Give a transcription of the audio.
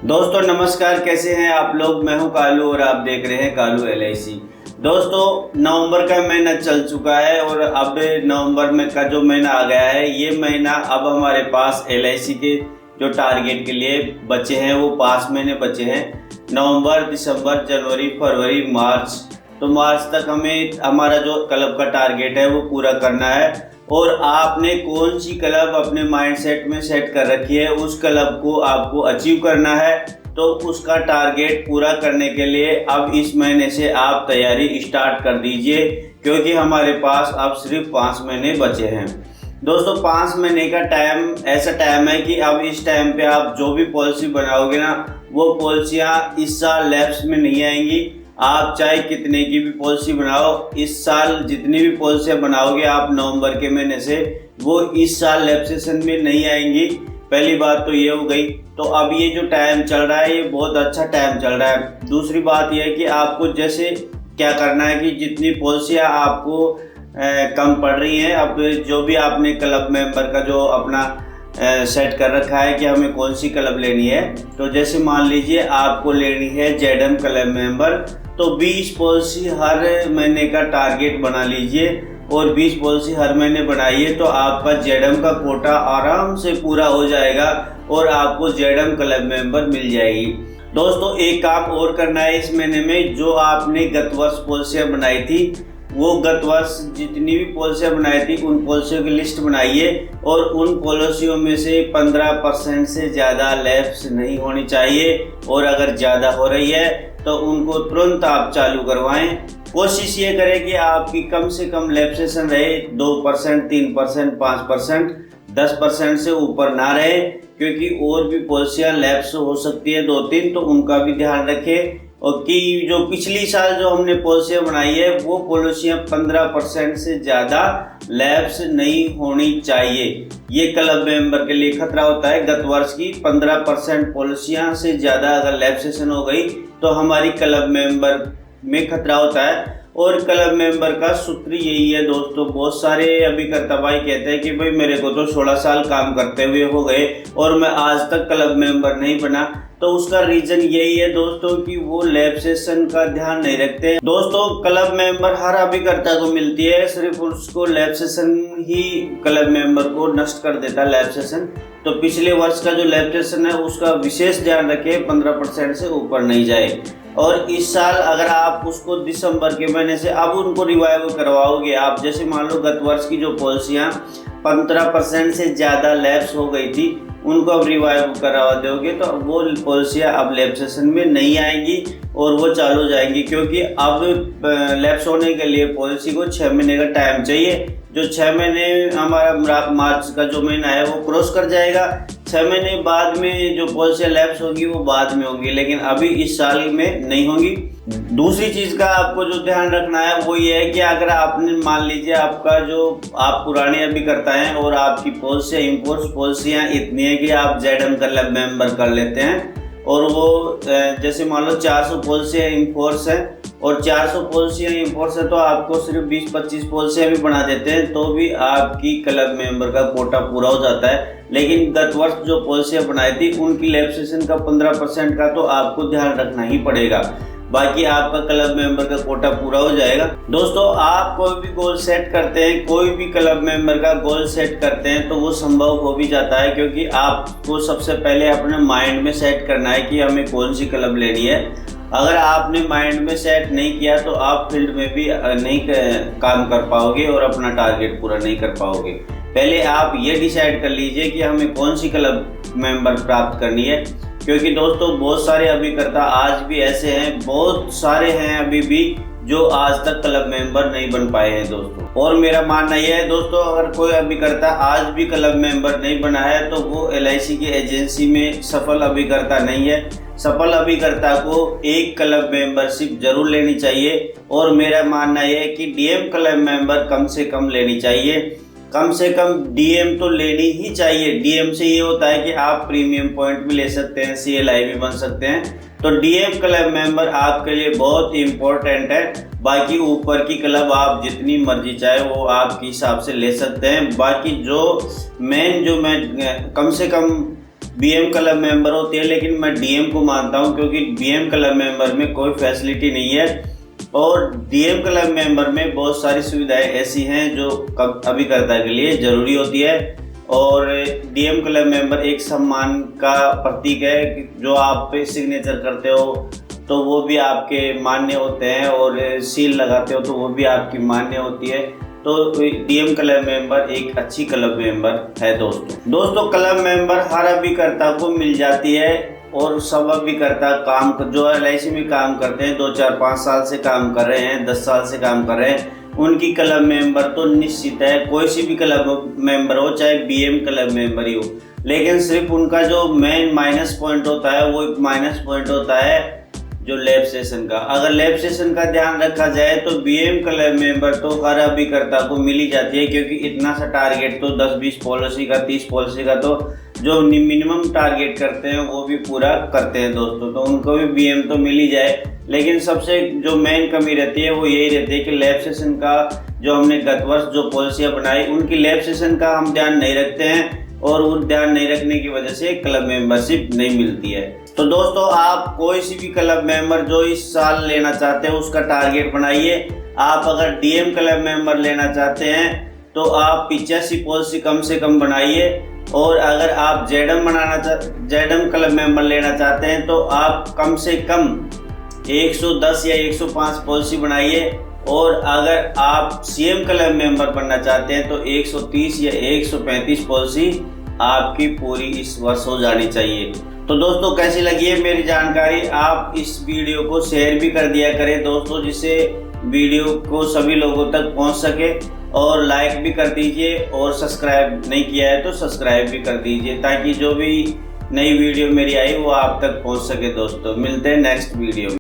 दोस्तों नमस्कार, कैसे हैं आप लोग। मैं हूं कालू और आप देख रहे हैं कालू LIC। दोस्तों नवंबर का महीना चल चुका है और अब नवंबर में का जो महीना आ गया है, ये महीना अब हमारे पास LIC के जो टारगेट के लिए बचे हैं वो 5 महीने बचे हैं। नवंबर, दिसंबर, जनवरी, फरवरी, मार्च। तो मार्च तक हमें हमारा जो क्लब का टारगेट है वो पूरा करना है। और आपने कौन सी क्लब अपने माइंडसेट में सेट कर रखी है, उस क्लब को आपको अचीव करना है। तो उसका टारगेट पूरा करने के लिए अब इस महीने से आप तैयारी स्टार्ट कर दीजिए, क्योंकि हमारे पास अब सिर्फ 5 महीने बचे हैं। दोस्तों 5 महीने का टाइम ऐसा टाइम है कि अब इस टाइम पे आप जो भी पॉलिसी बनाओगे ना, वो पॉलिसियाँ इस साल लैप्स में नहीं आएंगी। आप चाहे कितने की भी पॉलिसी बनाओ, इस साल जितनी भी पॉलिसियाँ बनाओगे आप नवंबर के महीने से, वो इस साल लैप्सेशन में नहीं आएंगी। पहली बात तो ये हो गई। तो अब ये जो टाइम चल रहा है ये बहुत अच्छा टाइम चल रहा है। दूसरी बात यह है कि आपको जैसे क्या करना है कि जितनी पॉलिसियाँ आपको कम पड़ रही हैं, अब जो भी आपने क्लब मेंबर का जो अपना सेट कर रखा है कि हमें कौन सी क्लब लेनी है, तो जैसे मान लीजिए आपको लेनी है ZM क्लब मेंबर, तो 20 पॉलिसी हर महीने का टारगेट बना लीजिए और 20 पॉलिसी हर महीने बनाइए तो आपका ZM का कोटा आराम से पूरा हो जाएगा और आपको ZM क्लब मेंबर मिल जाएगी। दोस्तों एक काम और करना है इस महीने में, जो आपने गत वर्ष पॉलिसियाँ बनाई थी, वो गत वर्ष जितनी भी पॉलिसियाँ बनाई थी उन पॉलिसियों की लिस्ट बनाइए और उन पॉलिसियों में से 15% से ज़्यादा लैप्स नहीं होनी चाहिए, और अगर ज़्यादा हो रही है तो उनको तुरंत आप चालू करवाएं। कोशिश ये करें कि आपकी कम से कम लैप्सेशन रहे 2%, 3%, 5%, 10% से ऊपर ना रहे, क्योंकि और भी पॉलिसियाँ लैप्स हो सकती है 2-3, तो उनका भी ध्यान रखें। और कि जो पिछली साल जो हमने पॉलिसियाँ बनाई है वो पॉलिसियाँ 15% से ज़्यादा लैप्स नहीं होनी चाहिए। ये क्लब मेंबर के लिए खतरा होता है। गत वर्ष की 15% पॉलिसियाँ से ज़्यादा अगर लैप्सेशन हो गई तो हमारी क्लब मेंबर में खतरा होता है। और क्लब मेंबर का सूत्र यही है दोस्तों, बहुत सारे अभिकर्ता भाई कहते हैं कि भाई मेरे को तो 16 साल काम करते हुए हो गए और मैं आज तक क्लब मेंबर नहीं बना। तो उसका रीजन यही है दोस्तों कि वो लैप्सेशन का ध्यान नहीं रखते। दोस्तों क्लब मेंबर हर अभिकर्ता को मिलती है, सिर्फ उसको लैप्सेशन ही क्लब मेंबर को नष्ट कर देता है लैप्सेशन। तो पिछले वर्ष का जो लैप्सेशन है उसका विशेष ध्यान रखें, 15% से ऊपर नहीं जाए। और इस साल अगर आप उसको दिसंबर के महीने से अब उनको रिवाइव करवाओगे, आप जैसे मान लो गत वर्ष की जो पॉलिसियाँ 15% से ज़्यादा लैप्स हो गई थी, उनको अब रिवाइव करवा दोगे तो वो पॉलिसियाँ अब लैप्सेशन में नहीं आएंगी और वो चालू हो जाएंगी, क्योंकि अब लैप्स होने के लिए पॉलिसी को 6 महीने का टाइम चाहिए। जो 6 महीने हमारा मार्च का जो महीना है वो क्रॉस कर जाएगा। 6 महीने बाद में जो पॉलिसियाँ लैप्स होगी वो बाद में होंगी, लेकिन अभी इस साल में नहीं होंगी। दूसरी चीज़ का आपको जो ध्यान रखना है वो ये है कि अगर आपने मान लीजिए आपका जो आप पुराने अभिकर्ता हैं और आपकी पॉलिसियाँ इम्पोर्ट पॉलिसियाँ इतनी है कि आप ZM क्लब मेंबर कर लेते हैं, और वो जैसे मान लो 400 पॉलिसियाँ इम्पोर्ट्स हैं और 400 पॉलिसियाँ इम्पोर्ट्स है तो आपको सिर्फ 20-25 पॉलिसियाँ भी बना देते हैं तो भी आपकी क्लब मेंबर का कोटा पूरा हो जाता है। लेकिन गत वर्ष जो पॉलिसियाँ बनाई थी उनकी लैप्सेशन का 15% का तो आपको ध्यान रखना ही पड़ेगा, बाकी आपका क्लब मेंबर का कोटा पूरा हो जाएगा। दोस्तों आप कोई भी गोल सेट करते हैं, कोई भी क्लब मेंबर का गोल सेट करते हैं तो वो संभव हो भी जाता है, क्योंकि आपको सबसे पहले अपने माइंड में सेट करना है कि हमें कौन सी क्लब लेनी है। अगर आपने माइंड में सेट नहीं किया तो आप फील्ड में भी नहीं काम कर पाओगे और अपना टारगेट पूरा नहीं कर पाओगे। पहले आप ये डिसाइड कर लीजिए कि हमें कौन सी क्लब मेंबर प्राप्त करनी है, क्योंकि दोस्तों बहुत सारे अभिकर्ता आज भी ऐसे हैं, बहुत सारे हैं अभी भी जो आज तक क्लब मेंबर नहीं बन पाए हैं दोस्तों। और मेरा मानना यह है दोस्तों, अगर कोई अभिकर्ता आज भी क्लब मेंबर नहीं बना है तो वो LIC की एजेंसी में सफल अभिकर्ता नहीं है। सफल अभिकर्ता को एक क्लब मेंबरशिप जरूर लेनी चाहिए, और मेरा मानना यह है कि DM क्लब मेंबर कम से कम लेनी चाहिए। कम से कम DM तो लेनी ही चाहिए। DM से ये होता है कि आप प्रीमियम पॉइंट भी ले सकते हैं, CLI भी बन सकते हैं। तो DM क्लब मेंबर आपके लिए बहुत इम्पोर्टेंट है। बाकी ऊपर की क्लब आप जितनी मर्जी चाहे वो आपके हिसाब से ले सकते हैं। बाकी जो मेन जो मैं कम से कम BM क्लब मेंबर होती है, लेकिन मैं DM को मानता हूं क्योंकि BM क्लब मेंबर में कोई फैसिलिटी नहीं है और DM क्लब मेंबर में बहुत सारी सुविधाएं ऐसी हैं जो अभिकर्ता के लिए ज़रूरी होती है। और DM क्लब मेंबर एक सम्मान का प्रतीक है कि जो आप पे सिग्नेचर करते हो तो वो भी आपके मान्य होते हैं और सील लगाते हो तो वो भी आपकी मान्य होती है। तो DM क्लब मेंबर एक अच्छी क्लब मेंबर है दोस्तों क्लब मेंबर हर अभिकर्ता को मिल जाती है और सब अभिकर्ता काम जो LIC में काम करते हैं 2, 4, 5 साल से काम कर रहे हैं, 10 साल से काम कर रहे हैं, उनकी क्लब मेंबर तो निश्चित है। कोई सी भी क्लब मेंबर हो, चाहे BM क्लब मेंबर ही हो, लेकिन सिर्फ उनका जो मेन माइनस पॉइंट होता है वो एक माइनस पॉइंट होता है जो लैब सेशन का। अगर लैब सेशन का ध्यान रखा जाए तो BM क्लब मेंबर तो हर अभिकर्ता को मिल ही जाती है, क्योंकि इतना सा टारगेट तो 10-20 पॉलिसी का 30 पॉलिसी का तो जो मिनिमम टारगेट करते हैं वो भी पूरा करते हैं दोस्तों, तो उनको भी BM तो मिल ही जाए। लेकिन सबसे जो मेन कमी रहती है वो यही रहती है कि लैब सेशन का जो हमने गत वर्ष जो पॉलिसियाँ बनाई उनकी लैब सेशन का हम ध्यान नहीं रखते हैं और वो ध्यान नहीं रखने की वजह से क्लब मेंबरशिप नहीं मिलती है। तो दोस्तों आप कोई सी भी क्लब मेंबर जो इस साल लेना चाहते हैं उसका टारगेट बनाइए। आप अगर DM क्लब मेंबर लेना चाहते हैं तो आप 85 पॉलिसी कम से कम बनाइए और अगर आप ZM क्लब मेंबर लेना चाहते हैं तो आप कम से कम 110 या 105 पॉलिसी बनाइए और अगर आप CM क्लब मेंबर बनना चाहते हैं तो 130 या 135 पॉलिसी आपकी पूरी इस वर्ष हो जानी चाहिए। तो दोस्तों कैसी लगी है मेरी जानकारी, आप इस वीडियो को शेयर भी कर दिया करें दोस्तों, जिससे वीडियो को सभी लोगों तक पहुंच सके, और लाइक भी कर दीजिए और सब्सक्राइब नहीं किया है तो सब्सक्राइब भी कर दीजिए ताकि जो भी नई वीडियो मेरी आई वो आप तक पहुंच सके। दोस्तों मिलते हैं नेक्स्ट वीडियो में।